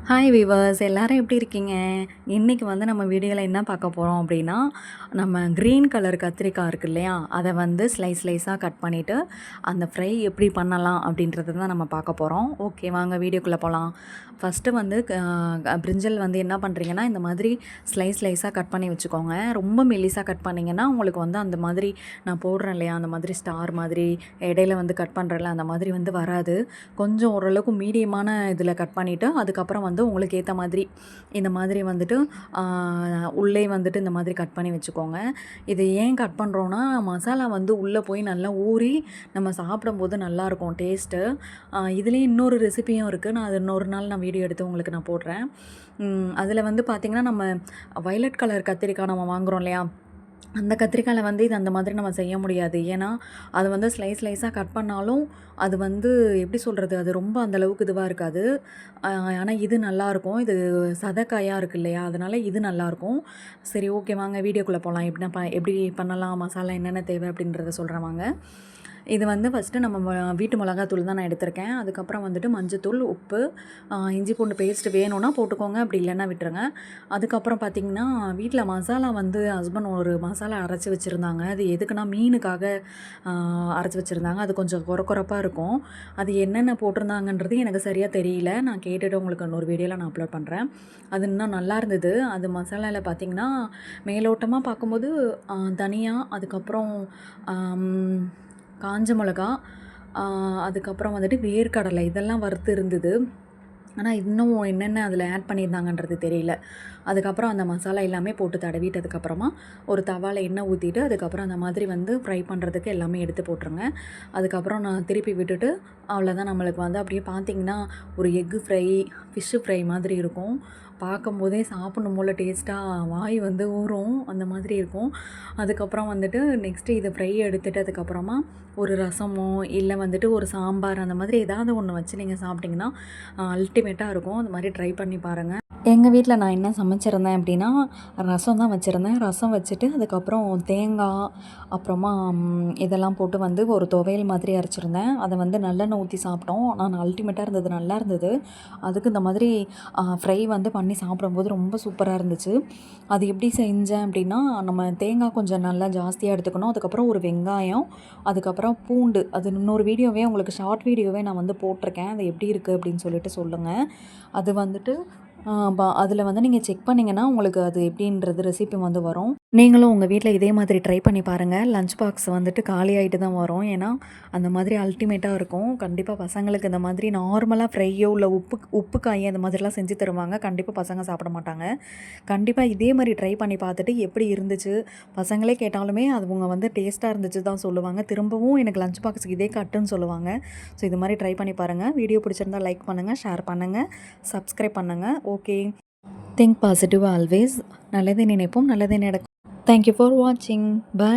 Hi viewers எல்லாரும் எப்படி இருக்கீங்க? இன்றைக்கி வந்து நம்ம வீடியோவில் என்ன பார்க்க போகிறோம் அப்படின்னா, நம்ம க்ரீன் கலர் கத்திரிக்காய் இருக்கு இல்லையா, அதை வந்து ஸ்லைஸாக கட் பண்ணிவிட்டு அந்த ஃப்ரை எப்படி பண்ணலாம் அப்படின்றத தான் நம்ம பார்க்க போகிறோம். ஓகே, வாங்க வீடியோக்குள்ளே போகலாம். ஃபஸ்ட்டு வந்து பிரிஞ்சல் வந்து என்ன பண்ணுறீங்கன்னா, இந்த மாதிரி ஸ்லைஸாக கட் பண்ணி வச்சுக்கோங்க. ரொம்ப மெல்லிஸாக கட் பண்ணிங்கன்னா உங்களுக்கு வந்து அந்த மாதிரி நான் போடுறேன் இல்லையா, அந்த மாதிரி ஸ்டார் மாதிரி இடையில வந்து கட் பண்ணுறல அந்த மாதிரி வந்து வராது. கொஞ்சம் ஓரளவுக்கு மீடியமான இதில் கட் பண்ணிவிட்டு அதுக்கப்புறம் வந்து உங்களுக்கு ஏற்ற மாதிரி இந்த மாதிரி வந்துட்டு உள்ளே வந்துட்டு இந்த மாதிரி கட் பண்ணி வச்சுக்கோங்க. இது ஏன் கட் பண்ணுறோன்னா, மசாலா வந்து உள்ளே போய் நல்லா ஊறி நம்ம சாப்பிடும்போது நல்லாயிருக்கும் டேஸ்ட்டு. இதுலேயும் இன்னொரு ரெசிபியும் இருக்குது. நான் அது இன்னொரு நாள் நான் வீடியோ எடுத்து உங்களுக்கு நான் போடுறேன். அதில் வந்து பார்த்திங்கன்னா, நம்ம வயலட் கலர் கத்திரிக்காய் நம்ம வாங்குகிறோம் இல்லையா, அந்த கத்திரிக்காயில் வந்து இது அந்த மாதிரி நம்ம செய்ய முடியாது. ஏன்னா அது வந்து ஸ்லைஸாக கட் பண்ணாலும் அது வந்து எப்படி சொல்கிறது, அது ரொம்ப அந்தளவுக்கு இதுவாக இருக்காது. ஆனால் இது நல்லாயிருக்கும். இது சதைக்காயாக இருக்குது இல்லையா, அதனால் இது நல்லாயிருக்கும். சரி, ஓகே, வாங்க வீடியோக்குள்ளே போகலாம். எப்படி பண்ணலாம், மசாலா என்னென்ன தேவை அப்படின்றத சொல்கிறேன் வாங்க. இது வந்து ஃபஸ்ட்டு நம்ம வீட்டு மிளகாத்தூள் தான் நான் எடுத்திருக்கேன். அதுக்கப்புறம் வந்துட்டு மஞ்சத்தூள், உப்பு, இஞ்சி பூண்டு பேஸ்ட்டு வேணும்னா போட்டுக்கோங்க, அப்படி இல்லைன்னா விட்டுருங்க. அதுக்கப்புறம் பார்த்திங்கன்னா, வீட்டில் மசாலா வந்து ஹஸ்பண்ட் ஒரு மசாலா அரைச்சி வச்சுருந்தாங்க. அது எதுக்குன்னா மீனுக்காக அரைச்சி வச்சுருந்தாங்க. அது கொஞ்சம் கொரப்பாக இருக்கும். அது என்னென்ன போட்டிருந்தாங்கன்றது எனக்கு சரியாக தெரியல. நான் கேட்டுட்டு உங்களுக்கு இன்னொரு வீடியோவில் நான் அப்லோட் பண்ணுறேன். அது இன்னும் நல்லா இருந்தது. அது மசாலாவில் பார்த்திங்கன்னா, மேலோட்டமாக பார்க்கும்போது தனியா, அதுக்கப்புறம் காஞ்ச மிளகா, அதுக்கப்புறம் வந்துட்டு வேர்க்கடலை இதெல்லாம் வறுத்து இருந்தது. ஆனால் இன்னும் என்னென்ன அதில் ஆட் பண்ணியிருந்தாங்கன்றது தெரியல. அதுக்கப்புறம் அந்த மசாலா எல்லாமே போட்டு தடவிட்டதுக்கப்புறமா ஒரு தவாவில் எண்ணெய் ஊற்றிட்டு அதுக்கப்புறம் அந்த மாதிரி வந்து ஃப்ரை பண்ணுறதுக்கு எல்லாமே எடுத்து போட்டுருங்க. அதுக்கப்புறம் நான் திருப்பி விட்டுட்டு அவ்வளோதான். நம்மளுக்கு வந்து அப்படியே பார்த்திங்கன்னா ஒரு எக்கு ஃப்ரை, ஃபிஷ்ஷு ஃப்ரை மாதிரி இருக்கும். பார்க்கும்போதே சாப்பிடணும் போல் டேஸ்ட்டாக வாய் வந்து ஊறும், அந்த மாதிரி இருக்கும். அதுக்கப்புறம் வந்துட்டு நெக்ஸ்ட்டு இதை ஃப்ரை எடுத்துகிட்டு அதுக்கப்புறமா ஒரு ரசமோ இல்லை வந்துட்டு ஒரு சாம்பார் அந்த மாதிரி ஏதாவது ஒன்று வச்சு நீங்கள் சாப்பிட்டிங்கன்னா அல்டிமேட்டாக இருக்கும். அந்த மாதிரி ட்ரை பண்ணி பாருங்கள். எங்கள் வீட்டில் நான் என்ன சமைச்சிருந்தேன் அப்படின்னா, ரசம் தான் வச்சுருந்தேன். ரசம் வச்சுட்டு அதுக்கப்புறம் தேங்காய், அப்புறமா இதெல்லாம் போட்டு வந்து ஒரு துவையல் மாதிரி அரைச்சிருந்தேன். அதை வந்து நல்லெண்ணெய் ஊற்றி சாப்பிட்டோம். நான் அல்டிமேட்டாக இருந்தது, நல்லா இருந்தது. அதுக்கு இந்த மாதிரி ஃப்ரை வந்து பண்ணி சாப்பிடும்போது ரொம்ப சூப்பராக இருந்துச்சு. அது எப்படி செஞ்சேன் அப்படின்னா, நம்ம தேங்காய் கொஞ்சம் நல்லா ஜாஸ்தியாக எடுத்துக்கணும். அதுக்கப்புறம் ஒரு வெங்காயம், அதுக்கப்புறம் பூண்டு. அது இன்னொரு வீடியோவே உங்களுக்கு ஷார்ட் வீடியோவே நான் வந்து போட்டிருக்கேன். அது எப்படி இருக்குது அப்படின்னு சொல்லிட்டு சொல்லுங்கள். அது வந்துட்டு அதில் வந்து நீங்கள் செக் பண்ணிங்கன்னா உங்களுக்கு அது எப்படின்றது ரெசிபி வந்து வரும். நீங்களும் உங்கள் வீட்டில் இதே மாதிரி ட்ரை பண்ணி பாருங்கள். லஞ்ச் பாக்ஸ் வந்துட்டு காலி ஆகிட்டு தான் வரும். ஏன்னா அந்த மாதிரி அல்டிமேட்டாக இருக்கும். கண்டிப்பாக பசங்களுக்கு இந்த மாதிரி நார்மலாக ஃப்ரையோ இல்லை உப்பு காய் அந்த மாதிரிலாம் செஞ்சு தருவாங்க. கண்டிப்பாக பசங்க சாப்பிட மாட்டாங்க. கண்டிப்பாக இதே மாதிரி ட்ரை பண்ணி பார்த்துட்டு எப்படி இருந்துச்சு, பசங்களே கேட்டாலுமே அவங்க வந்து டேஸ்ட்டாக இருந்துச்சு தான் சொல்லுவாங்க. திரும்பவும் எனக்கு லஞ்ச் பாக்ஸுக்கு இதே கட்டுன்னு சொல்லுவாங்க. ஸோ இது மாதிரி ட்ரை பண்ணி பாருங்கள். வீடியோ பிடிச்சிருந்தா லைக் பண்ணுங்கள், ஷேர் பண்ணுங்கள், சப்ஸ்கிரைப் பண்ணுங்கள். Okay, think positive always. நல்லதே நினைப்போம், நல்லதே நடக்கும். தேங்க்யூ ஃபார் வாட்சிங். பை.